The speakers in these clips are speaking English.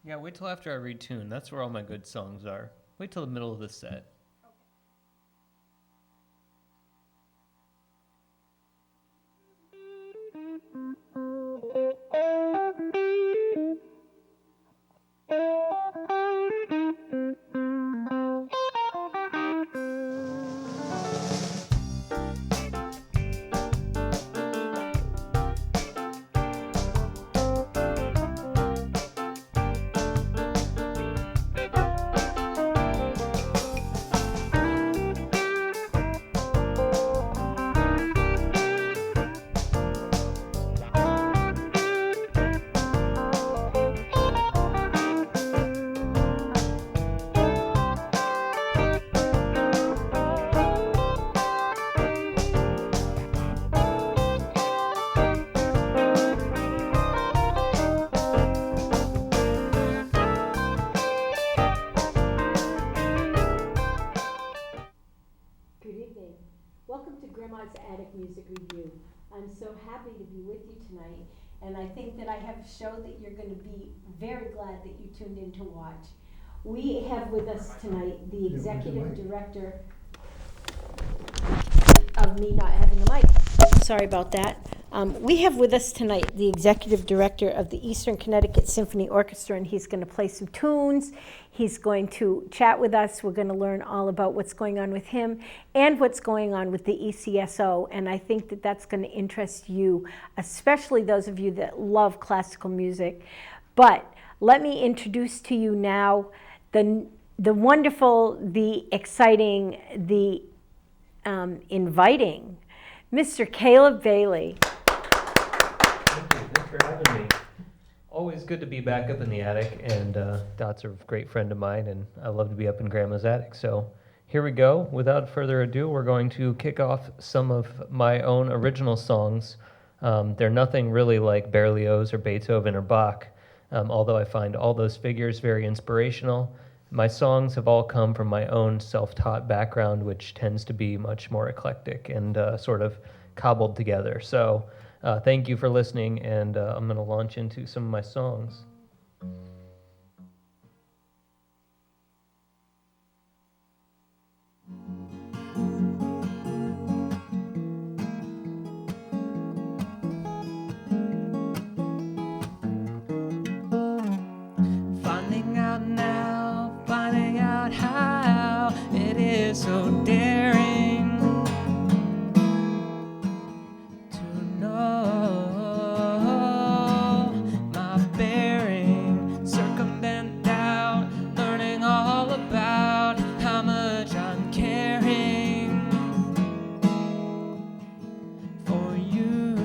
Yeah, wait till after I read tune. That's where all my good songs are. Wait till the middle of the set. Good evening. Welcome to Grandma's Attic Music Review. I'm so happy to be with you tonight, and I think that I have a show that you're going to be very glad that you tuned in to watch. We have with us tonight the executive director of me not having a mic. Sorry about that. We have with us tonight the executive director of the Eastern Connecticut Symphony Orchestra, and he's going to play some tunes. He's going to chat with us. We're going to learn all about what's going on with him and what's going on with the ECSO, and I think that that's going to interest you, especially those of you that love classical music. But let me introduce to you now the wonderful, the exciting, the inviting Mr. Caleb Baily. Thanks for having me. Always good to be back up in the attic, and Dot's a great friend of mine, and I love to be up in Grandma's attic. So here we go. Without further ado, we're going to kick off some of my own original songs. They're nothing really like Berlioz or Beethoven or Bach, although I find all those figures very inspirational. My songs have all come from my own self-taught background, which tends to be much more eclectic and sort of cobbled together. So thank you for listening, and I'm going to launch into some of my songs. Finding out now, finding out how it is so daring to know my bearing, circumvent doubt, learning all about how much I'm caring for you.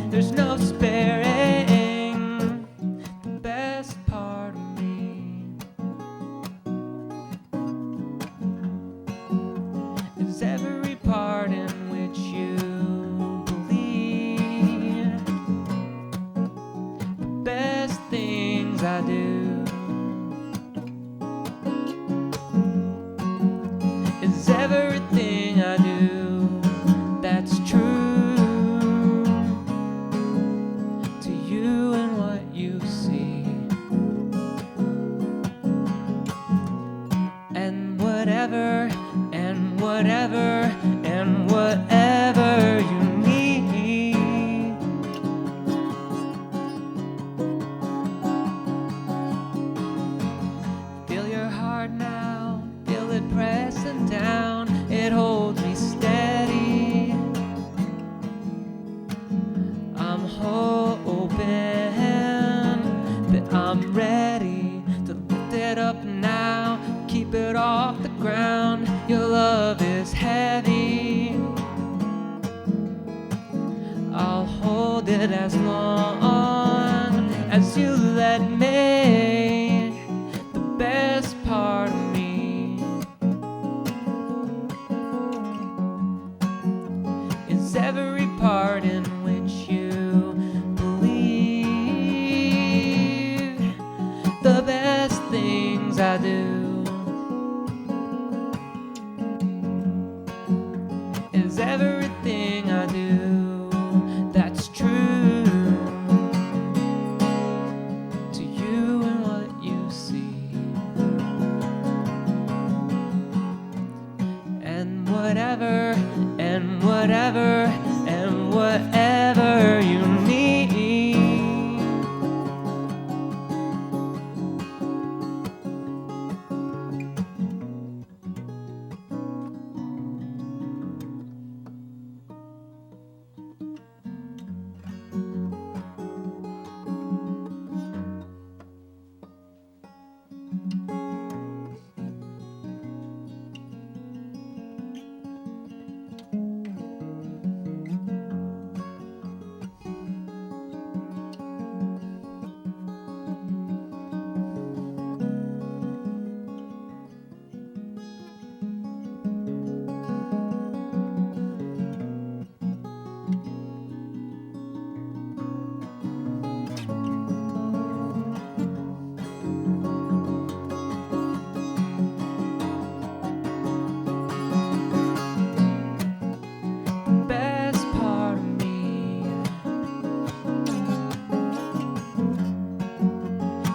There's no sparing the best part of me. Is every part in which you believe. The best things I do is everything I do that's true to you and what you see. And whatever, and whatever, and whatever you need. Feel your heart now, feel it pressing down, it holds me steady. I'm hoping that I'm ready to lift it up now, keep it off the ground. Your love is heavy. I'll hold it as long as you let me. The best part of me is every part in which you believe. The best things I do is everything I do that's true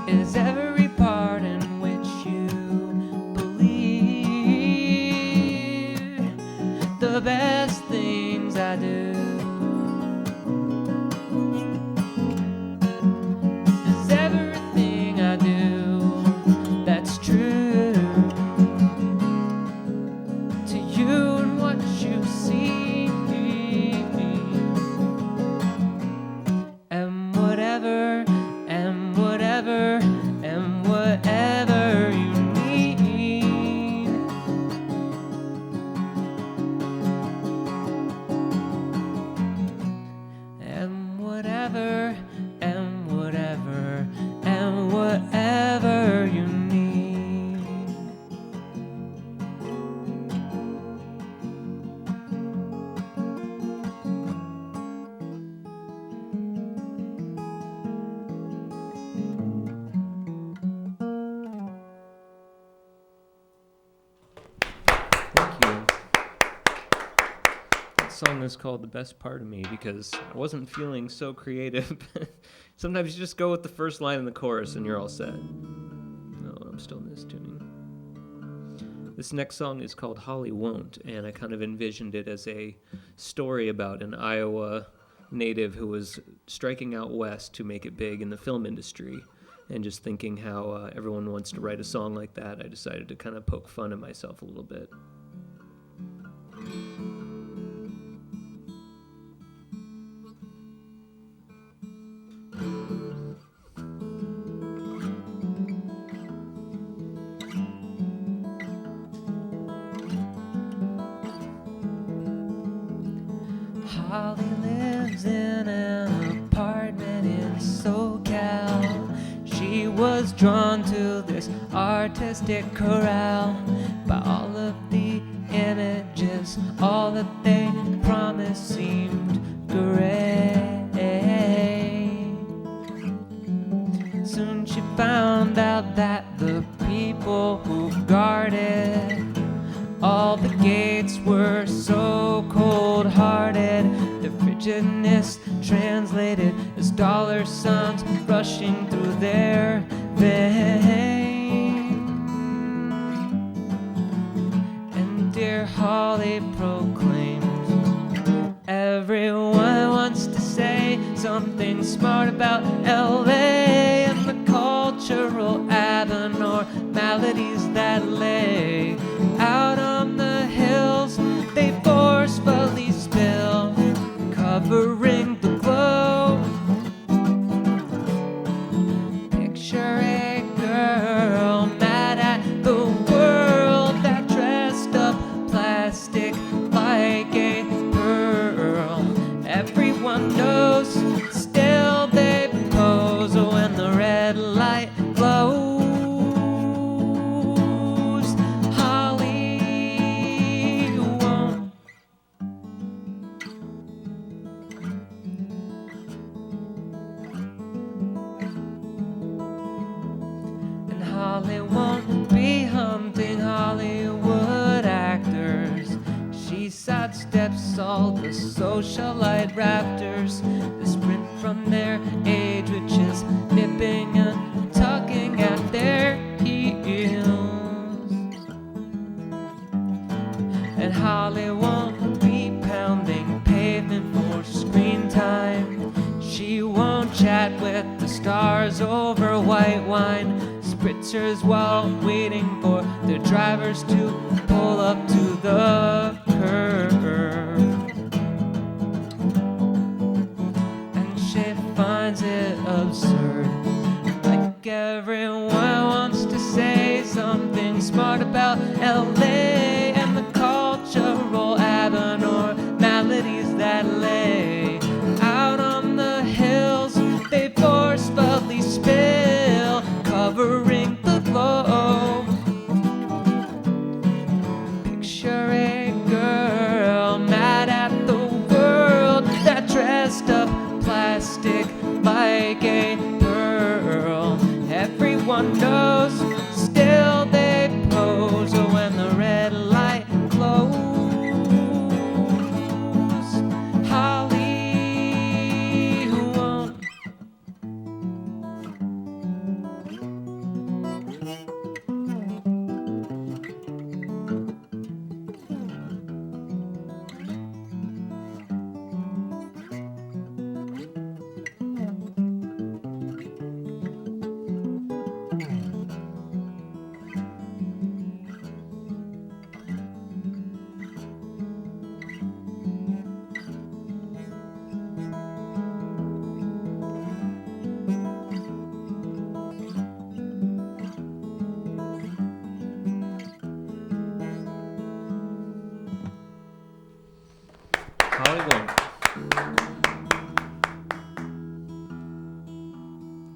is every part in which you believe. The best things I do is everything I do that's true to you and what you see. And whatever, and whatever, and whatever you need. And whatever, and whatever, and whatever you need. Thank you. That song is called The Best Part of Me because I wasn't feeling so creative. Sometimes you just go with the first line in the chorus and you're all set. No, I'm still mistuning. This next song is called Holly Won't, and I kind of envisioned it as a story about an Iowa native who was striking out west to make it big in the film industry. And just thinking how everyone wants to write a song like that, I decided to kind of poke fun at myself a little bit. Holly lives in an apartment in SoCal. She was drawn to this artistic corral by all of the images, all that they promised seemed great. Soon she found out that the people who guarded all the gates were so cold-hearted. Their frigidness translated as dollar signs rushing through their veins. And dear Holly proclaims, everyone wants to say something smart about LA and the cultural abnormalities that lay out on the hills. They forcefully spill, covering the globe. Picture a girl mad at the world that dressed up plastic like a pearl. Everyone knows, still they pose when the red light glows. Holly won't be hunting Hollywood actors. She sidesteps all the socialite raptors that sprint from their age, which is nipping and tugging at their heels. And Holly won't be pounding pavement for screen time. She won't chat with the stars over white wine spritzers while waiting for their drivers to pull up to the curb. And she finds it absurd, like everyone wants to say something smart about LA and the cultural abnormalities that lay out on the hills. They forcefully spill, covering the globe. Picture a girl mad at the world that dressed up plastic like a pearl. Everyone knows, still they pose when the red light glows. Holly won't.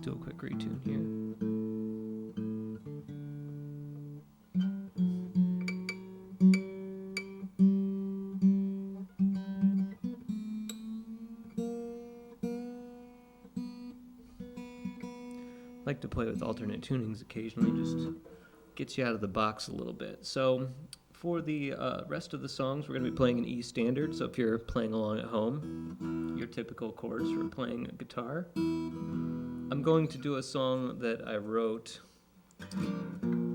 Do a quick retune here. I like to play with alternate tunings occasionally, just gets you out of the box a little bit. So for the rest of the songs, we're going to be playing in E standard. So if you're playing along at home, your typical chords for playing a guitar. I'm going to do a song that I wrote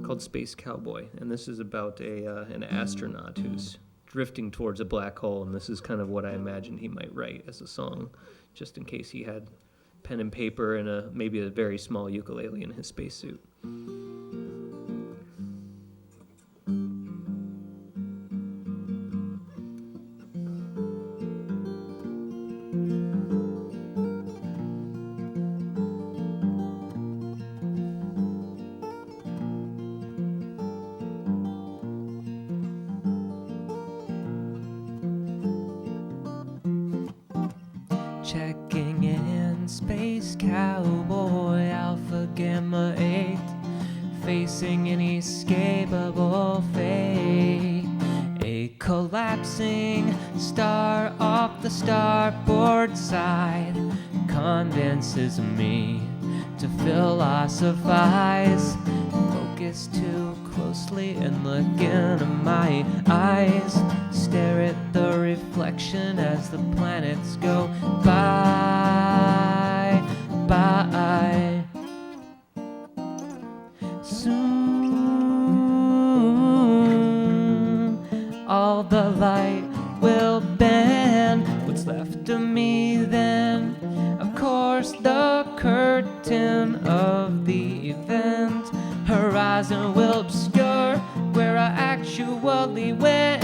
called Space Cowboy, and this is about an astronaut who's drifting towards a black hole, and this is kind of what I imagined he might write as a song, just in case he had pen and paper and maybe a very small ukulele in his spacesuit. Checking in, Space Cowboy, Alpha Gamma 8, facing inescapable fate. A collapsing star off the starboard side convinces me to philosophize. Focus too closely and look into my eyes. Stare at the reflection as the planets go by. Soon all the light will bend. What's left of me then? Of course, the curtain of the event. Horizon will obscure where I actually went.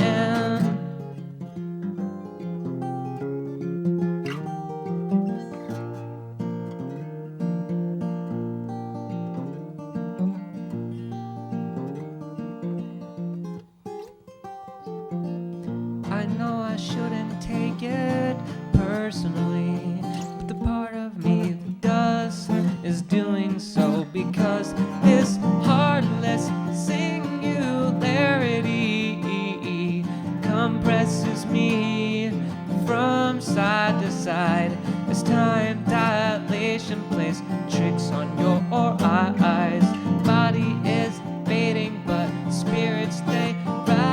I know I shouldn't take it personally, but the part of me that does is doing so because this heartless singularity compresses me from side to side as time dilation plays tricks on your eyes. Body is fading, but spirits they rise.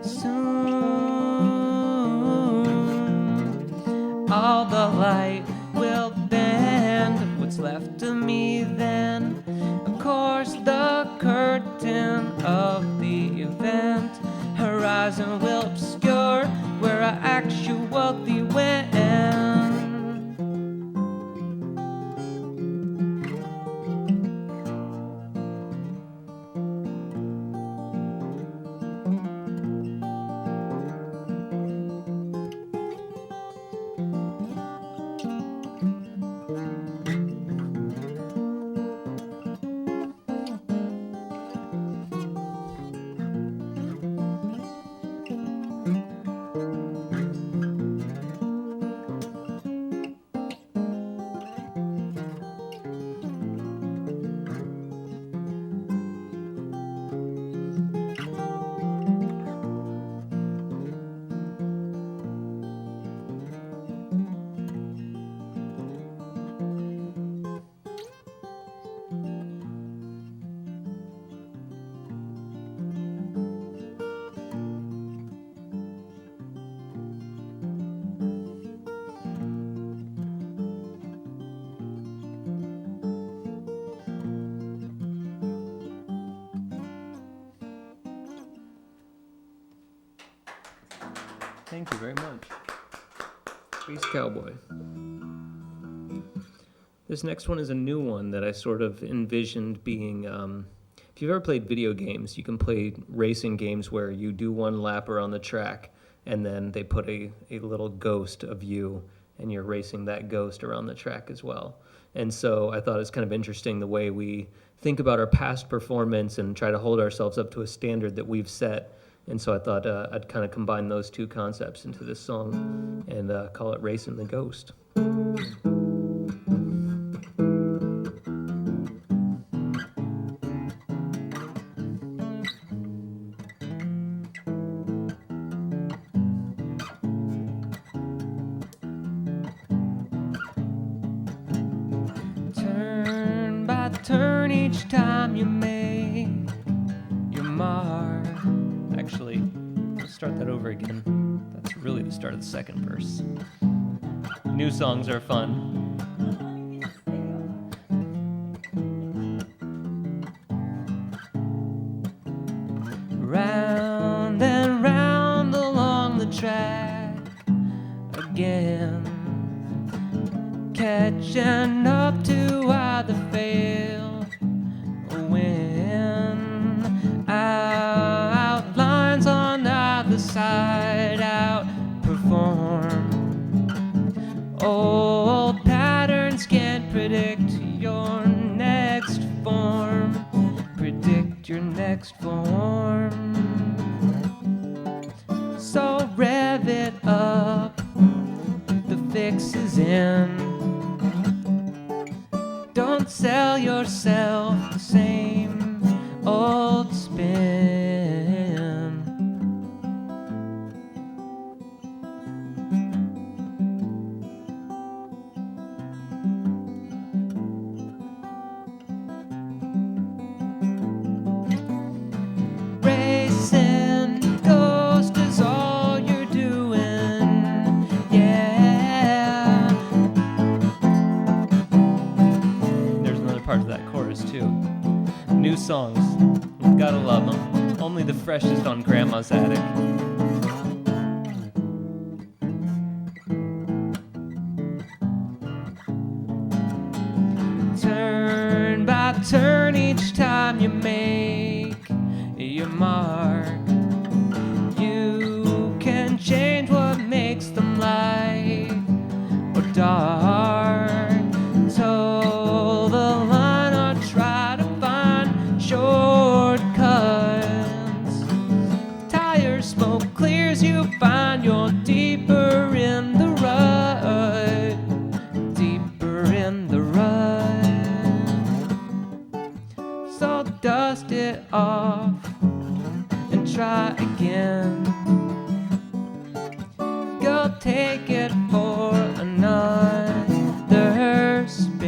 Soon all the light will bend. What's left of me then? Of course, the curtain of the event. Horizon will obscure where I actually went. Thank you very much. Space Cowboy. This next one is a new one that I sort of envisioned being, if you've ever played video games, you can play racing games where you do one lap around the track and then they put a little ghost of you and you're racing that ghost around the track as well. And so I thought it's kind of interesting the way we think about our past performance and try to hold ourselves up to a standard that we've set And so I thought I'd kind of combine those two concepts into this song and call it Racing the Ghost. Turn by turn each time you make your mark. Actually, let's start that over again. That's really the start of the second verse. New songs are fun. Round and round along the track again, catching up to either fail or win. Outlines on either side outperform. Old patterns can't predict your next form. Predict your next form. So rev it up, the fix is in. Don't sell yourself the same old spin. Racing ghost is all you're doing, yeah. There's another part to that chorus too. New songs, you gotta love them. Only the freshest on Grandma's Attic. Turn by turn each time you make your mark. You can change what makes them light or dark. Toe the line or try to find shortcuts. Tire smoke clears, you find you're deeper in the rut. Deeper in the rut. So dust it off and try again. Go take it for another spin.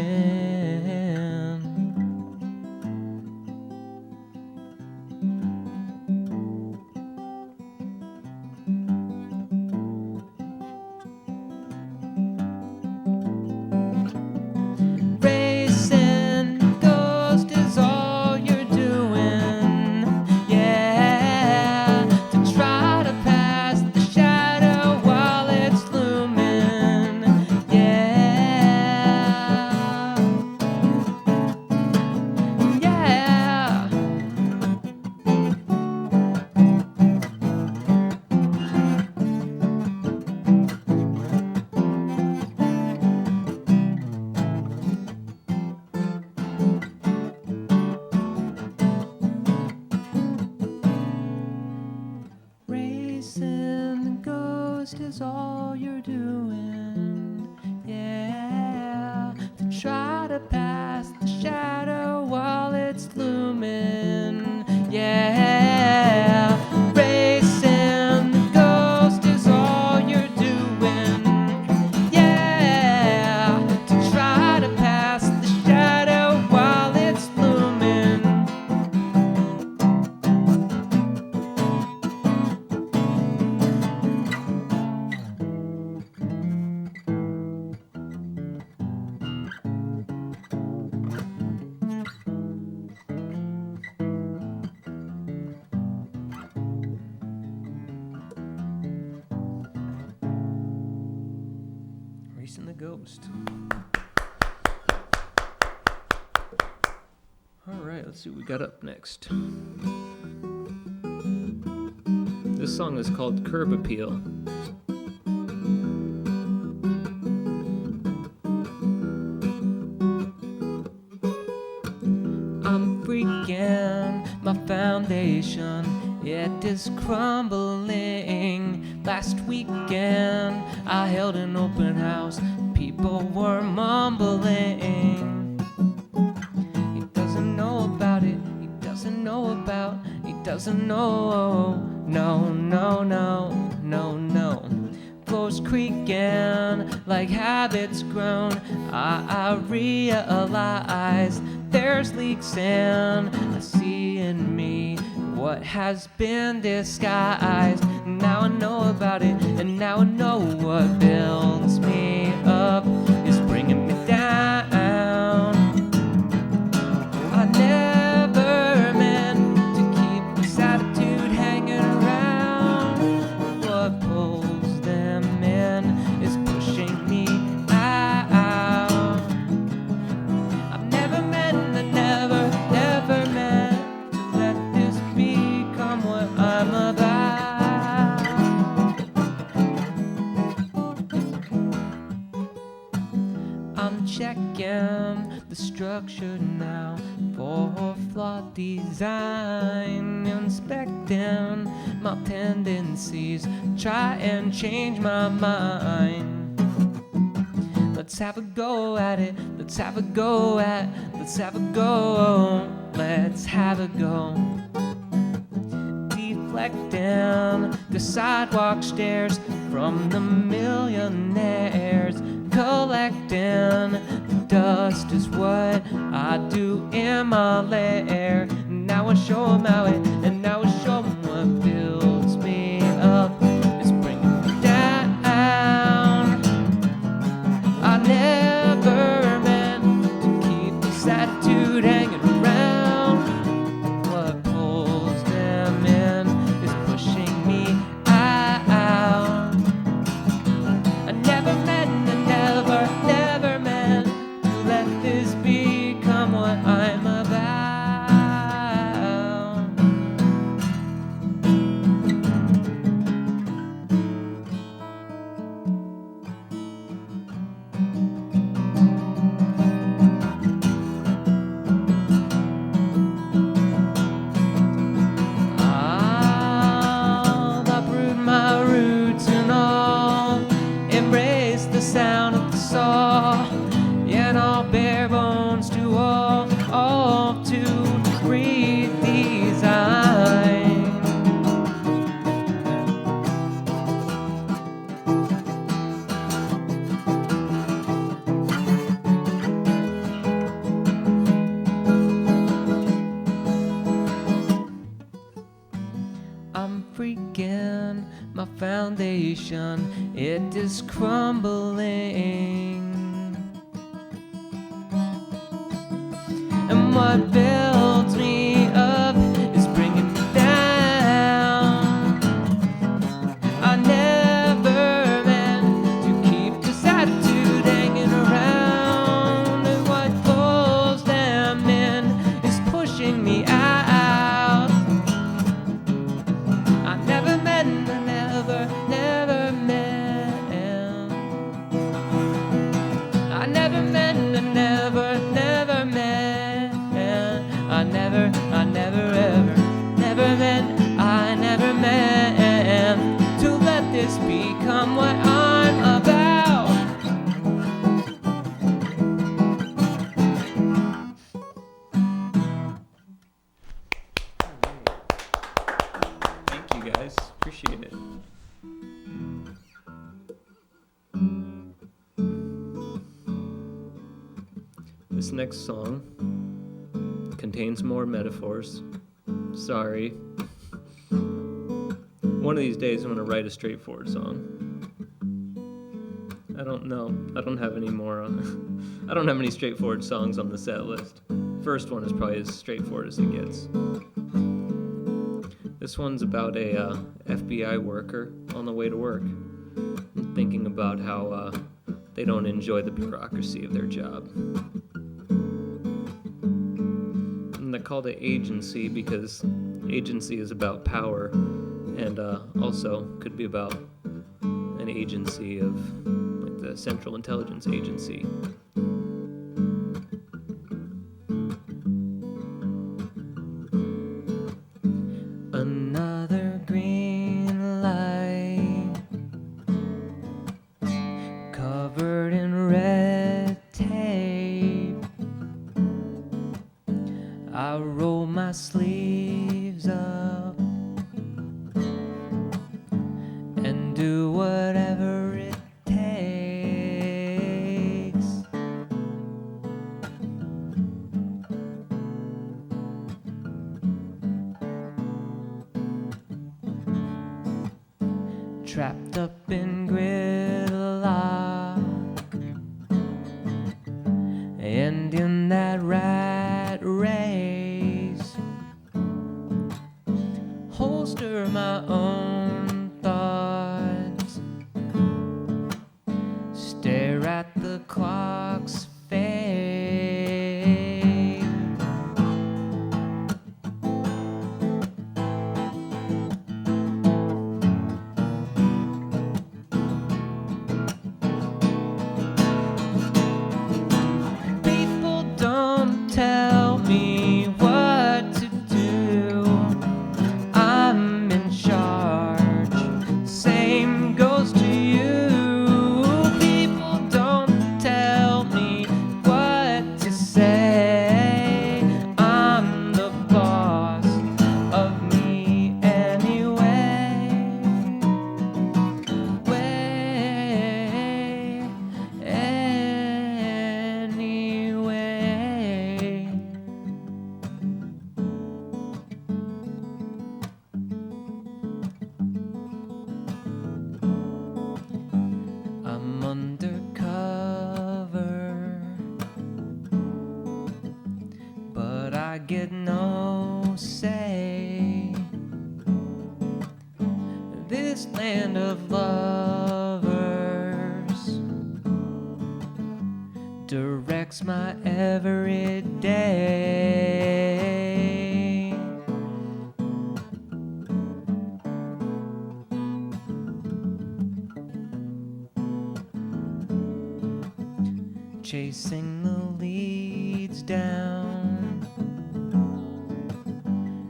Racing ghost is all you're doing, yeah. To try to pass the shadow while it's looming, yeah. Yeah. Racing the ghost is all you're doing, yeah. To try to pass the shadow while it's looming, yeah. Racing the ghost is all you're doing, yeah. To try to pass the shadow while it's looming. Racing the Ghost. All right, let's see what we got up next. This song is called Curb Appeal. I'm freaking, my foundation it is crumbling. Last weekend I held an open house, people were mumbling. He doesn't know about it, he doesn't know about, he doesn't know, no, no, no, no, no. Floors creaking like habits grown. I realize there's leaks in, I see in me what has been disguised. Now I know about it, and now I know what builds me up is bringing me down. I never meant to keep this attitude hanging around. What pulls them in is pushing me out. I've never meant, I never, never meant to let this become what I'm about. I'm checking the structure now for flawed design, inspecting my tendencies, try and change my mind. Let's have a go at it, let's have a go at, let's have a go, let's have a go. Deflecting the sidewalk stairs from the millionaires, collecting dust is what I do in my lair. Now I show 'em how it, and now I show 'em what builds me up is bringing me down. I never meant to keep this attitude hanging around. What pulls them in is pushing me out. I never meant, I never, never meant to let this become what I'm about. I'll uproot my roots and all, embrace the sound of the saw, and all bare bones to all to redesign. I'm freaking, my foundation, it is crumbling. And what builds me up is bringing me down. I never meant to keep this attitude hanging around. And what pulls them in is pushing me out. I never meant, I never, never meant. I never meant, I never, never meant. I never, ever, never meant, I never meant to let this become what I'm about. Thank you guys, appreciate it. This next song contains more metaphors. Sorry. One of these days I'm gonna write a straightforward song. I don't know. I don't have any more I don't have any straightforward songs on the set list. First one is probably as straightforward as it gets. This one's about a FBI worker on the way to work, thinking about how they don't enjoy the bureaucracy of their job. And they called it agency because agency is about power, and also could be about an agency of like the Central Intelligence Agency. Another trapped up in gridlock, and in that rat race, holster my own thoughts, stare at the clock's fade. People don't tell me what to do. I'm in charge. Same goes to you. People don't tell me what to say. I'm the boss of me anyway. Anyway. I'm undercover, but I get no say. This land of lovers directs my every day. Chasing the leads down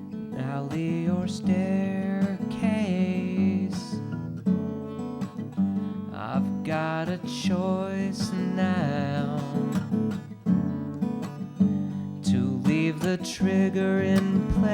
an alley or staircase. I've got a choice now to leave the trigger in place.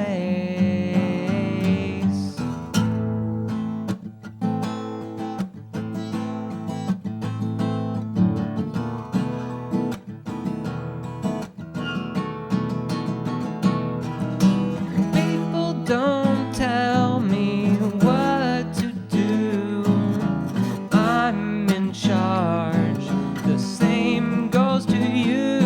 People don't tell me what to do. I'm in charge. The same goes to you.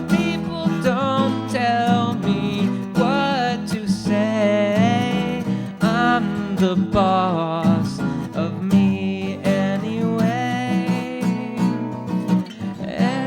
People don't tell me what to say. I'm the boss of me anyway. Anyway.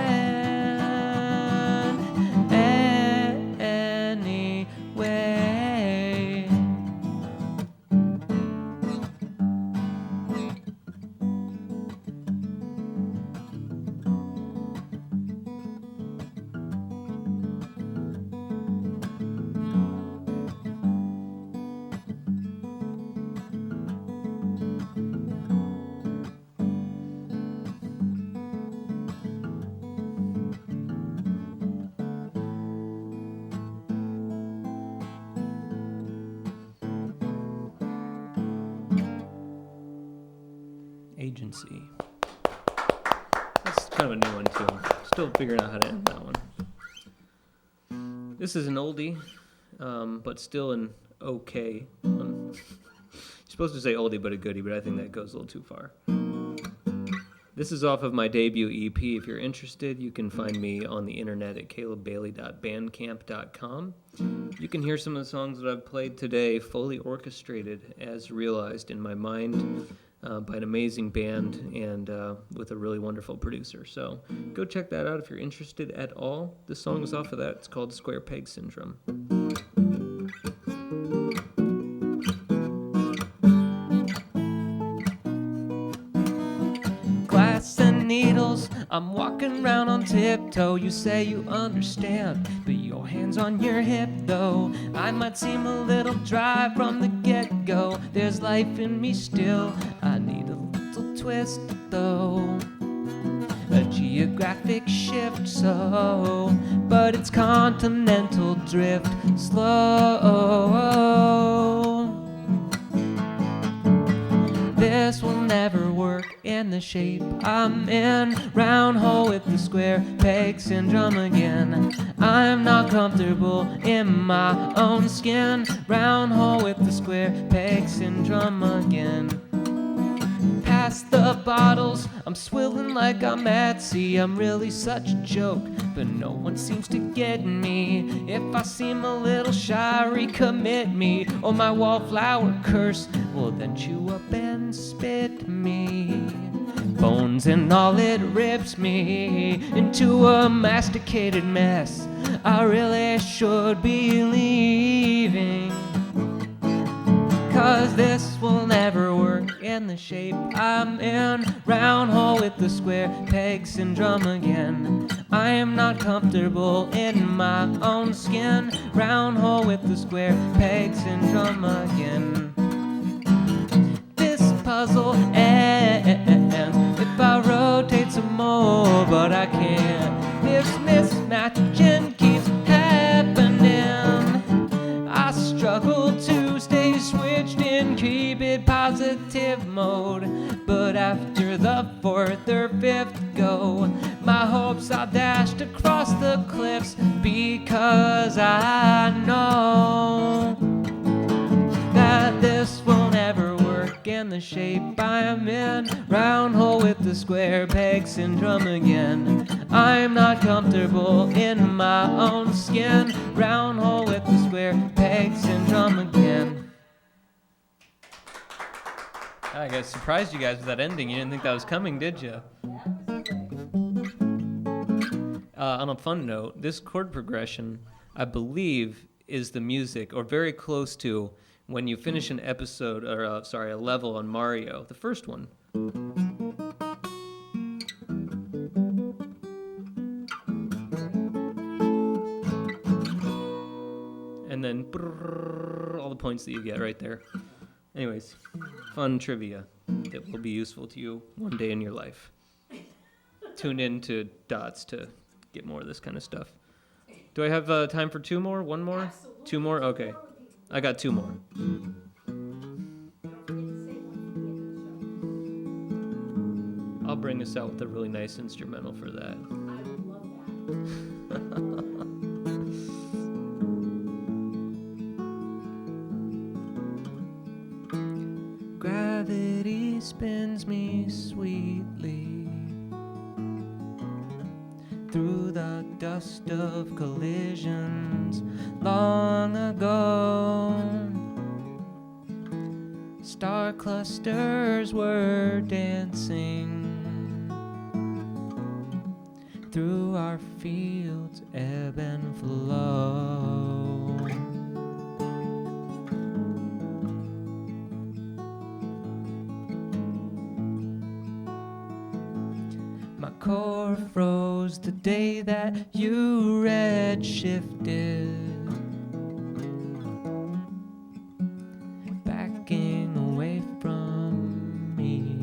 Agency. That's kind of a new one too. Still figuring out how to end that one. This is an oldie, but still an okay one. You're supposed to say oldie but a goodie, but I think that goes a little too far. This is off of my debut EP. If you're interested, you can find me on the internet at calebbailey.bandcamp.com. You can hear some of the songs that I've played today fully orchestrated as realized in my mind by an amazing band and with a really wonderful producer. So go check that out if you're interested at all. The song is off of that. It's called Square Peg Syndrome. Glass and needles, I'm walking around on tiptoe. You say you understand, but your hand's on your hip though. I might seem a little dry from the get-go. There's life in me still, I need a little twist though. A geographic shift so, but it's continental drift slow. This will never work in the shape I'm in. Round hole with the square peg syndrome again. I'm not comfortable in my own skin. Round hole with the square peg syndrome again. pass the bottles. I'm swilling like I'm at sea. I'm really such a joke, but no one seems to get me. If I seem a little shy, recommit me. Or my wallflower curse, well then chew up and spit me. Bones and all, it rips me into a masticated mess. I really should be leaving, 'cause this will never work in the shape I'm in. Round hole with the square peg syndrome again. I am not comfortable in my own skin. Round hole with the square peg syndrome again. This puzzle ends if I rotate some more, but I can't. This mismatching keeps happening. I struggle to stay switched in, keep it positive mode. But after the fourth or fifth go, my hopes are dashed across the cliffs, because I know that this will never work in the shape I am in. Round hole with the square peg syndrome again. I'm not comfortable in my own skin. Round hole with the square peg syndrome again. I got surprised you guys with that ending. You didn't think that was coming, did you? On a fun note, this chord progression, I believe, is the music, or very close to, when you finish an episode, or a level on Mario, the first one. And then all the points that you get right there. Anyways, fun trivia that will be useful to you one day in your life. Tune in to Dots to get more of this kind of stuff. Do I have time for two more? One more? Absolutely. Two more? Okay. I got two more. I'll bring us out with a really nice instrumental for that. I would love that. Gravity spins me sweetly through the dust of collisions long ago. Star clusters were dancing through our fields, ebb and flow. My core froze the day that you redshifted, backing away from me.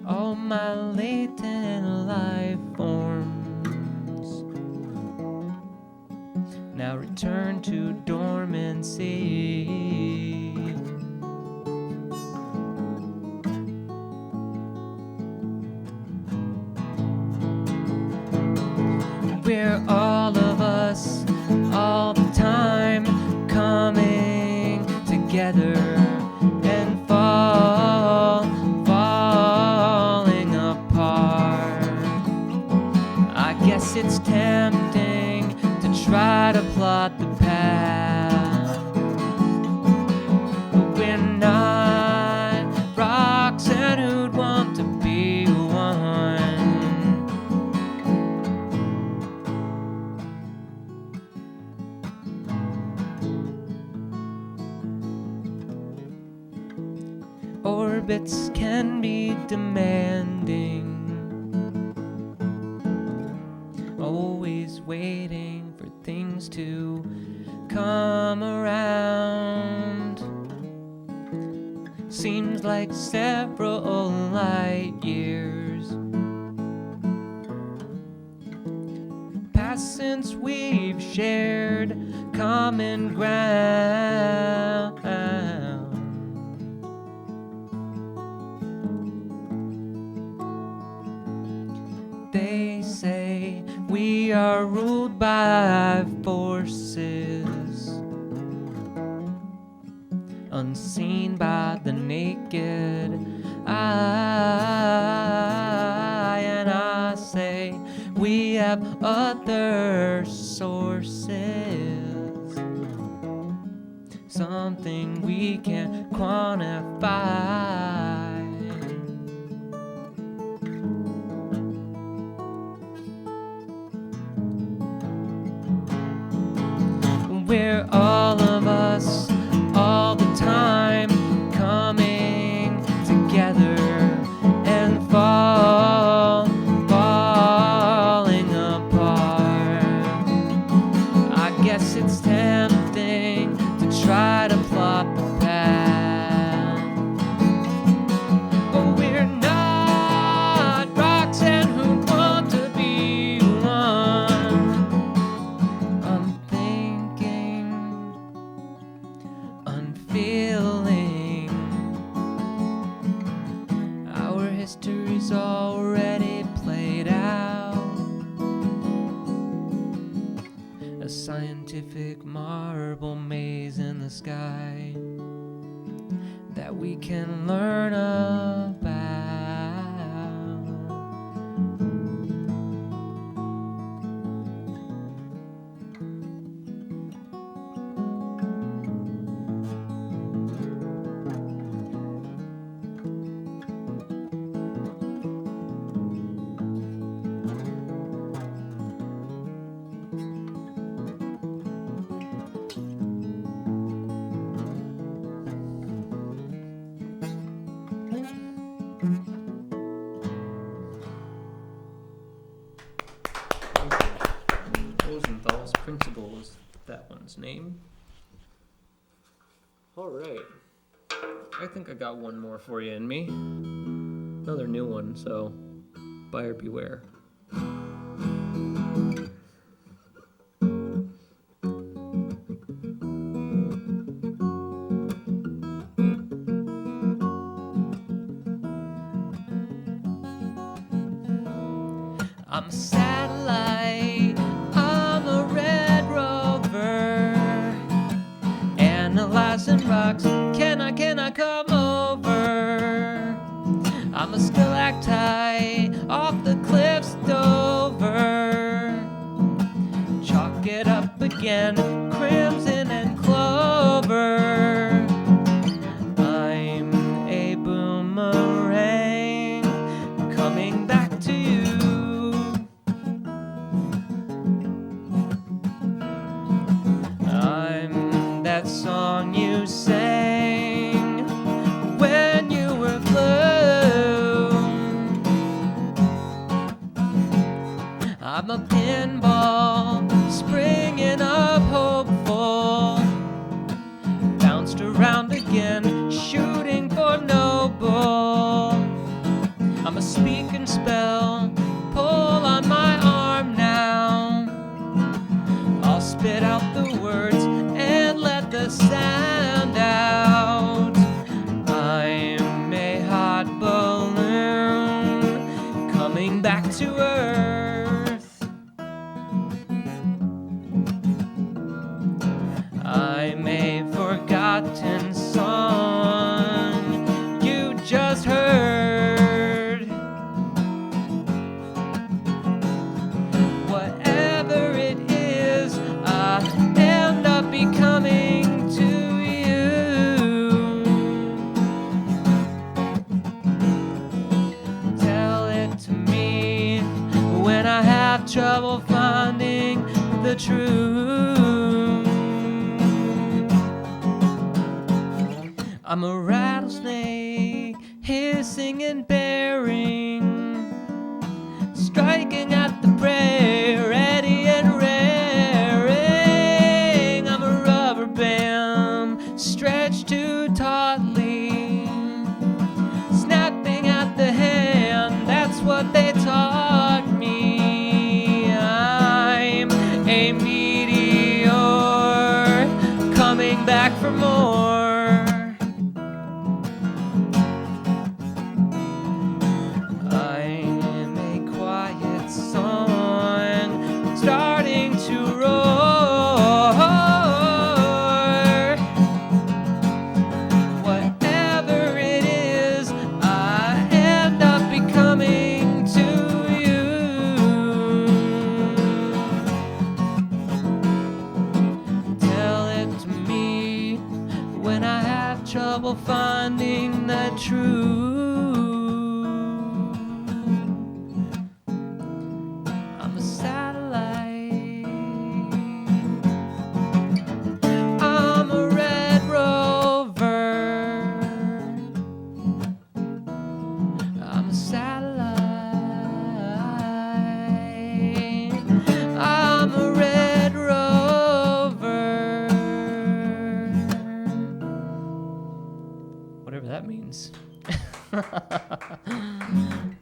All my latent life forms now return to dormancy. We're all of us, all the time, coming together and falling apart. I guess it's tempting to try to plot the path, but we're not rocks and who'd want to be one. Orbits can be demanding, always waiting for things to come around. Seems like several light years past since we've shared common ground. They say we are ruled by forces unseen by the naked eye. And I say we have other sources, something we can't quantify. We're all of us, all the time, coming together and falling apart. I guess it's tempting to try to plot the path, but we're not rocks and who want to be one. I'm thinking, unfeeling. Our history's already played out, a scientific marble maze in the sky that we can learn about. Rosenthal's Principle is that one's name. All right. I think I got one more for you in me. Another new one, so buyer beware. I'm a satellite, I'm a red rover, analyzing rocks, can I come over? I'm a stalactite, off the cliffs Dover, chalk it up again, crimson and clover. I'm a boomerang, coming back to you. I'm that song you sang when you were blue. I'm a pinball, springing up hopeful, bounced around again, shooting for no ball. I'm a speak and spell, pull on my arm now. I'll spit out the words and let the sound out. I'm a hot balloon coming back to earth. I'm a forgotten song you just heard. Whatever it is, I end up becoming to you. Tell it to me when I have trouble finding the truth. I'm a rattlesnake, hissing and bearing, striking at the prey, ready and raring. I'm a rubber band, stretched too tautly, snapping at the hand, that's what they taught me. I'm a meteor, coming back for more. I'm a quiet song, starting to roar.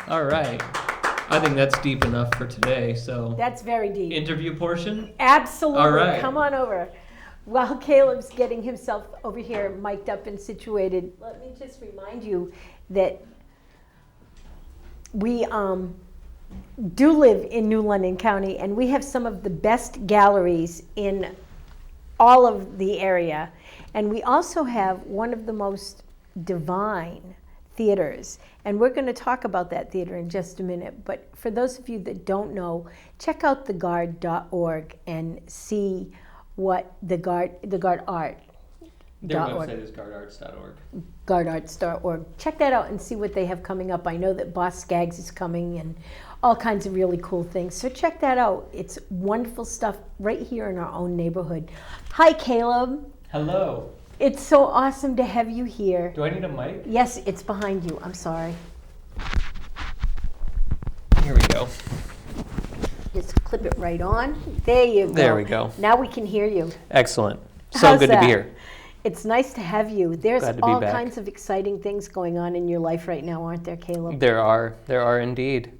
All right. I think that's deep enough for today. So That's very deep. interview portion. Absolutely. All right. Come on over. While Caleb's getting himself over here mic'd up and situated, let me just remind you that we do live in New London County, and we have some of the best galleries in all of the area. And we also have one of the most divine theaters. And we're going to talk about that theater in just a minute. But for those of you that don't know, check out theguard.org and see what the Guard Art. Their website is guardarts.org. guardarts.org. Check that out and see what they have coming up. I know that Boss Skaggs is coming and all kinds of really cool things. So check that out. It's wonderful stuff right here in our own neighborhood. Hi, Caleb. Hello. It's so awesome to have you here. Do I need a mic? Yes, it's behind you. I'm sorry. Here we go. Just clip it right on. There you go. There we go. Now we can hear you. Excellent. So How's good that? to be here. It's nice to have you. There's Glad to be all back. kinds of exciting things going on in your life right now, aren't there, Caleb? There are indeed.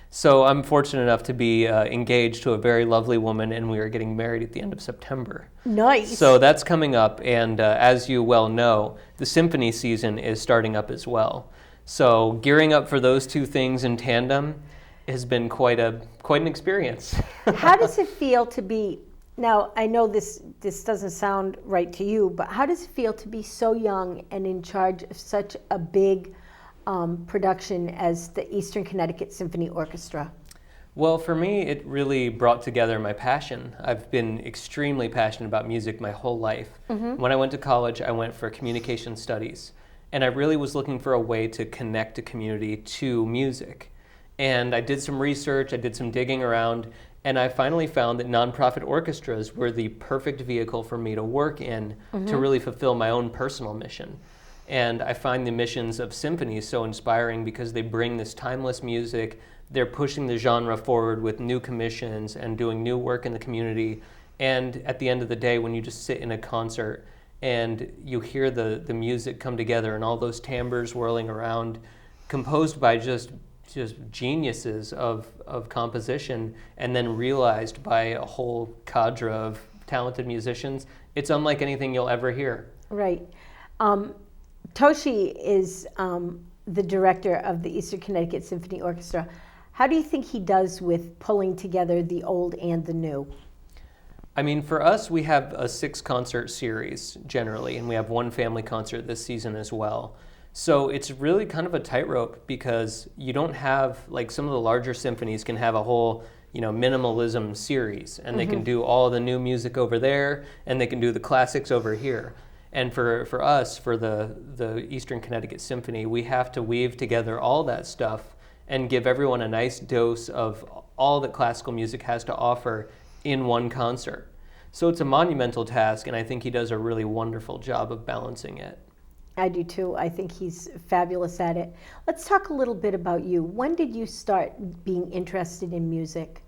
So I'm fortunate enough to be engaged to a very lovely woman, and we are getting married at the end of September. Nice. So that's coming up, and as you well know, the symphony season is starting up as well. So gearing up for those two things in tandem has been quite an experience. How does it feel to be, now I know this doesn't sound right to you, but how does it feel to be so young and in charge of such a big production as the Eastern Connecticut Symphony Orchestra? Well, for me, it really brought together my passion. I've been extremely passionate about music my whole life. When I went to college, I went for communication studies, and I really was looking for a way to connect a community to music. And I did some research, I did some digging around, and I finally found that nonprofit orchestras were the perfect vehicle for me to work in to really fulfill my own personal mission. And I find the missions of symphonies so inspiring because they bring this timeless music. They're pushing the genre forward with new commissions and doing new work in the community. And at the end of the day, when you just sit in a concert and you hear the music come together and all those timbres whirling around, composed by just geniuses of composition, and then realized by a whole cadre of talented musicians, it's unlike anything you'll ever hear. Right. Toshi is the director of the Eastern Connecticut Symphony Orchestra. How do you think he does with pulling together the old and the new? I mean, for us, we have a 6-concert series generally, and we have one family concert this season as well. So it's really kind of a tightrope because you don't have, like some of the larger symphonies can have a whole, minimalism series, and they can do all the new music over there, and they can do the classics over here. And for us, for the Eastern Connecticut Symphony, we have to weave together all that stuff and give everyone a nice dose of all that classical music has to offer in one concert. So it's a monumental task, and I think he does a really wonderful job of balancing it. I do too. I think he's fabulous at it. Let's talk a little bit about you. When did you start being interested in music?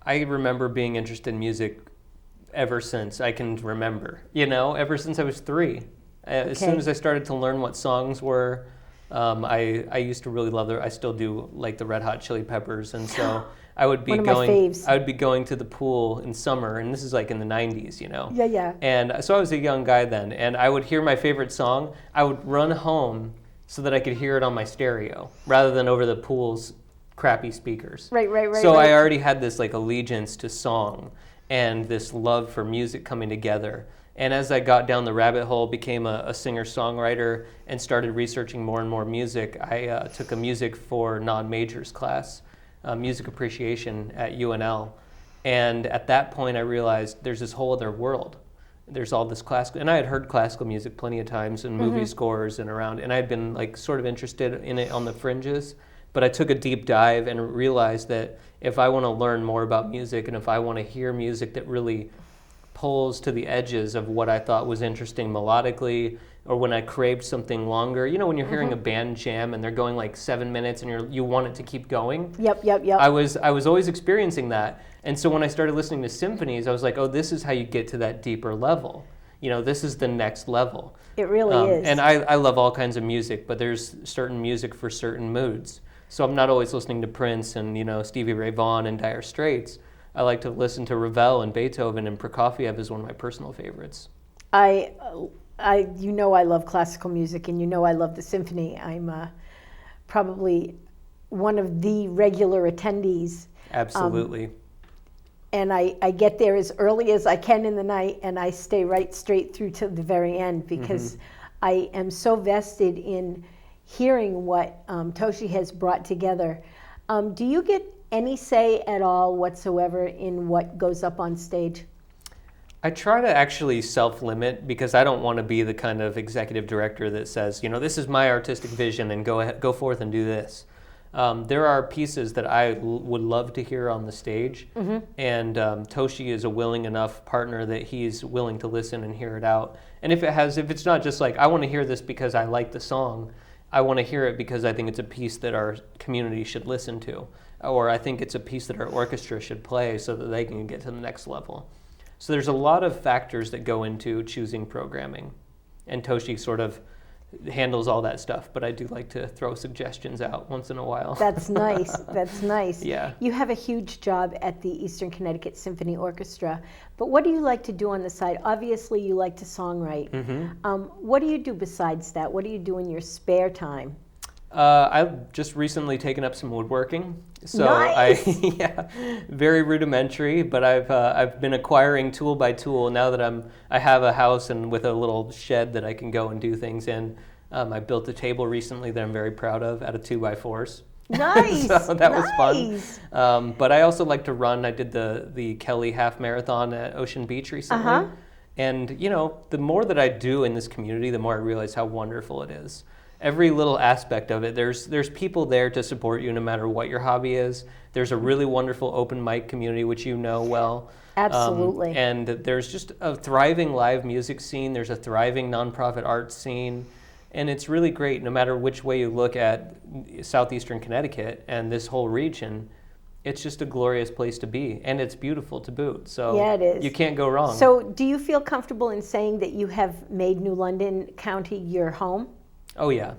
I remember being interested in music ever since I can remember, ever since I was 3. As soon as I started to learn what songs were, I used to really love I still do like the Red Hot Chili Peppers, and so I would be One of my faves. I would be going to the pool in summer, and this is like in the 90s, Yeah. And so I was a young guy then, and I would hear my favorite song, I would run home so that I could hear it on my stereo rather than over the pool's crappy speakers. Right. So I already had this like allegiance to song and this love for music coming together. And as I got down the rabbit hole, became a singer-songwriter, and started researching more and more music, I took a music for non-majors class, music appreciation at UNL. And at that point, I realized there's this whole other world. There's all this classical, and I had heard classical music plenty of times in movie scores and around, and I had been like sort of interested in it on the fringes. But I took a deep dive and realized that if I want to learn more about music, and if I want to hear music that really pulls to the edges of what I thought was interesting melodically, or when I craved something longer, when you're hearing a band jam and they're going like 7 minutes and you want it to keep going. Yep. I was always experiencing that. And so when I started listening to symphonies, I was like, oh, this is how you get to that deeper level. This is the next level. It really is. And I love all kinds of music, but there's certain music for certain moods. So I'm not always listening to Prince and, Stevie Ray Vaughan and Dire Straits. I like to listen to Ravel and Beethoven, and Prokofiev is one of my personal favorites. I love classical music, and I love the symphony. I'm probably one of the regular attendees. Absolutely. And I get there as early as I can in the night, and I stay right straight through to the very end, because I am so vested in hearing what Toshi has brought together. Do you get any say at all whatsoever in what goes up on stage? I try to actually self-limit, because I don't want to be the kind of executive director that says, this is my artistic vision and go forth and do this. There are pieces that I would love to hear on the stage, and Toshi is a willing enough partner that he's willing to listen and hear it out. And if it's not just like, I want to hear this because I like the song, I want to hear it because I think it's a piece that our community should listen to, or I think it's a piece that our orchestra should play so that they can get to the next level. So there's a lot of factors that go into choosing programming, and Toshi sort of handles all that stuff, but I do like to throw suggestions out once in a while. That's nice. That's nice. Yeah. You have a huge job at the Eastern Connecticut Symphony Orchestra, but what do you like to do on the side? Obviously, you like to songwrite. What do you do besides that? What do you do in your spare time? I've just recently taken up some woodworking. So nice. Very rudimentary, but I've been acquiring tool by tool now that I have a house and with a little shed that I can go and do things in. I built a table recently that I'm very proud of out of 2x4s. Nice. So that was fun. But I also like to run. I did the Kelly half marathon at Ocean Beach recently. And the more that I do in this community, the more I realize how wonderful it is. Every little aspect of it, there's people there to support you no matter what your hobby is. There's a really wonderful open mic community, which you know well. Absolutely. And there's just a thriving live music scene. There's a thriving nonprofit arts scene. And it's really great no matter which way you look at Southeastern Connecticut and this whole region. It's just a glorious place to be, and it's beautiful to boot. So yeah, it is. You can't go wrong. So do you feel comfortable in saying that you have made New London County your home? Oh yeah,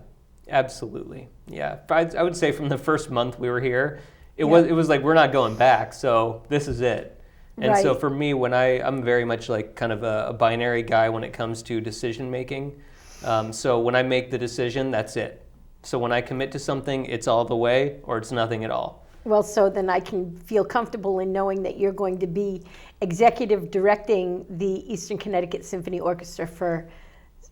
absolutely. Yeah, I would say from the first month we were here, it was like we're not going back. So this is it. And so for me, when I'm very much like kind of a binary guy when it comes to decision making. So when I make the decision, that's it. So when I commit to something, it's all the way or it's nothing at all. Well, so then I can feel comfortable in knowing that you're going to be executive directing the Eastern Connecticut Symphony Orchestra for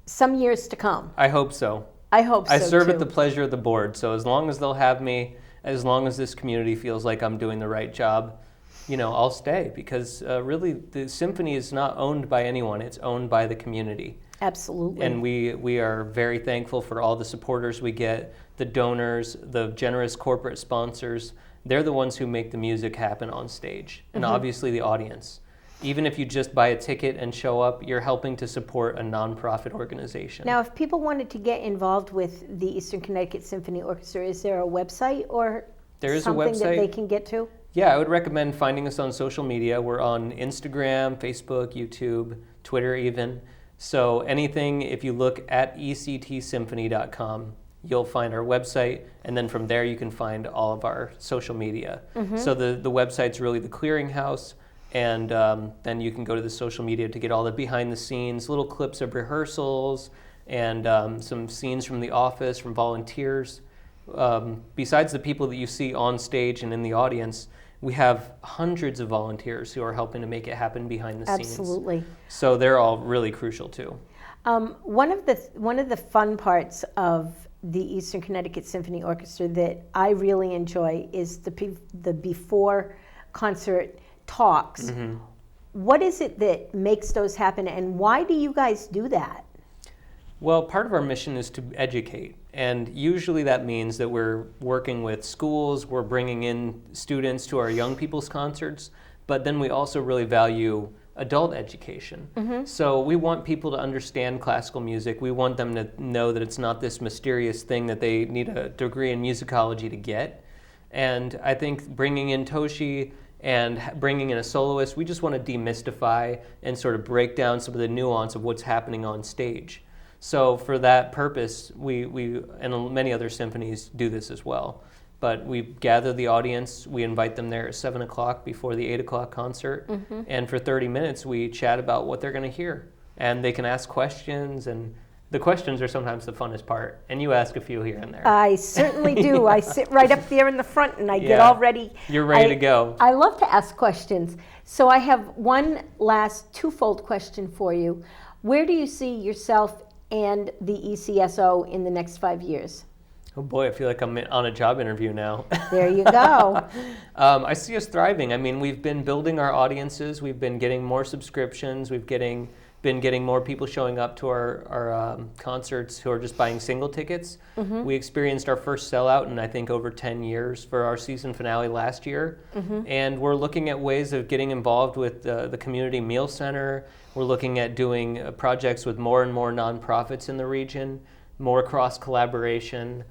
some years to come. I hope so. I hope so, I serve too. at the pleasure of the board, so as long as they'll have me, as long as this community feels like I'm doing the right job, I'll stay, because really the symphony is not owned by anyone, it's owned by the community. Absolutely. And we are very thankful for all the supporters we get, the donors, the generous corporate sponsors. They're the ones who make the music happen on stage, and obviously the audience. Even if you just buy a ticket and show up, you're helping to support a nonprofit organization. Now, if people wanted to get involved with the Eastern Connecticut Symphony Orchestra, is there a website or something that they can get to? Yeah, I would recommend finding us on social media. We're on Instagram, Facebook, YouTube, Twitter even. So anything, if you look at ectsymphony.com, you'll find our website, and then from there you can find all of our social media. So the website's really the clearinghouse. And then you can go to the social media to get all the behind the scenes, little clips of rehearsals, and some scenes from the office, from volunteers. Besides the people that you see on stage and in the audience, we have hundreds of volunteers who are helping to make it happen behind the scenes. Absolutely. So they're all really crucial too. One of the fun parts of the Eastern Connecticut Symphony Orchestra that I really enjoy is the before concert talks. What is it that makes those happen, and why do you guys do that? Well, part of our mission is to educate, and usually that means that we're working with schools, we're bringing in students to our young people's concerts, but then we also really value adult education. So we want people to understand classical music. We want them to know that it's not this mysterious thing that they need a degree in musicology to get. And I think bringing in Toshi and bringing in a soloist, we just want to demystify and sort of break down some of the nuance of what's happening on stage. So for that purpose, we and many other symphonies do this as well. But we gather the audience, we invite them there at 7 o'clock before the 8 o'clock concert, and for 30 minutes we chat about what they're going to hear. And they can ask questions, and the questions are sometimes the funnest part. And you ask a few here and there. I certainly do. I sit right up there in the front and I get all ready. You're ready to go. I love to ask questions. So I have one last twofold question for you. Where do you see yourself and the ECSO in the next 5 years? Oh boy, I feel like I'm on a job interview now. There you go. I see us thriving. I mean, we've been building our audiences. We've been getting more subscriptions. We've been getting more people showing up to our concerts who are just buying single tickets. We experienced our first sellout in, I think, over 10 years for our season finale last year. And we're looking at ways of getting involved with the Community Meal Center. We're looking at doing projects with more and more nonprofits in the region, more cross-collaboration,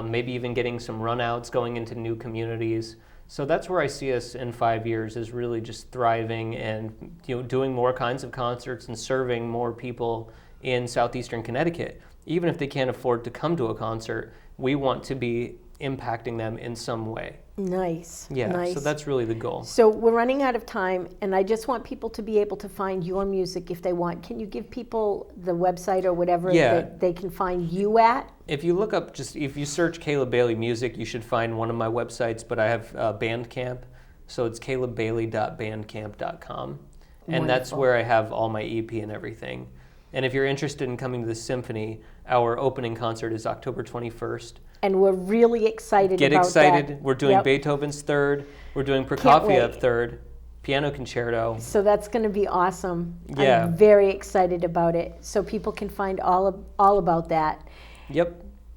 maybe even getting some runouts going into new communities. So that's where I see us in 5 years, is really just thriving and doing more kinds of concerts and serving more people in Southeastern Connecticut. Even if they can't afford to come to a concert, we want to be impacting them in some way. Nice. Yeah, nice. So that's really the goal. So we're running out of time, and I just want people to be able to find your music if they want. Can you give people the website or whatever that they can find you at? If you look up, if you search Caleb Baily Music, you should find one of my websites, but I have Bandcamp, so it's calebbaily.bandcamp.com. And that's where I have all my EP and everything. And if you're interested in coming to the symphony, our opening concert is October 21st. And we're really excited about that. Get excited. We're doing Beethoven's Third. We're doing Prokofiev Third, Piano Concerto. So that's going to be awesome. Yeah. I'm very excited about it. So people can find all about that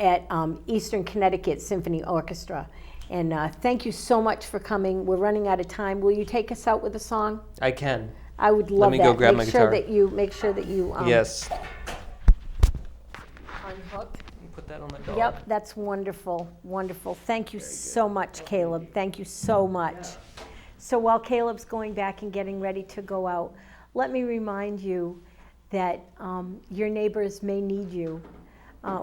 at Eastern Connecticut Symphony Orchestra. And thank you so much for coming. We're running out of time. Will you take us out with a song? I can. I would love that. Let me go grab my guitar. Make sure that you yes. unhook. Put that on the dog. Yep, that's wonderful, wonderful. Thank you so much, Caleb. Thank you so much. So while Caleb's going back and getting ready to go out, let me remind you that your neighbors may need you.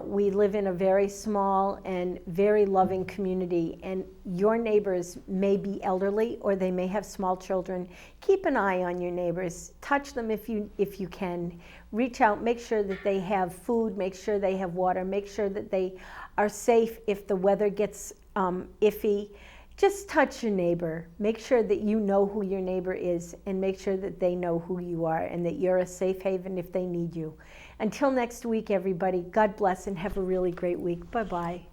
We live in a very small and very loving community, and your neighbors may be elderly or they may have small children. Keep an eye on your neighbors. Touch them if you can. Reach out, make sure that they have food, make sure they have water, make sure that they are safe if the weather gets iffy. Just touch your neighbor. Make sure that you know who your neighbor is, and make sure that they know who you are and that you're a safe haven if they need you. Until next week, everybody, God bless and have a really great week. Bye-bye.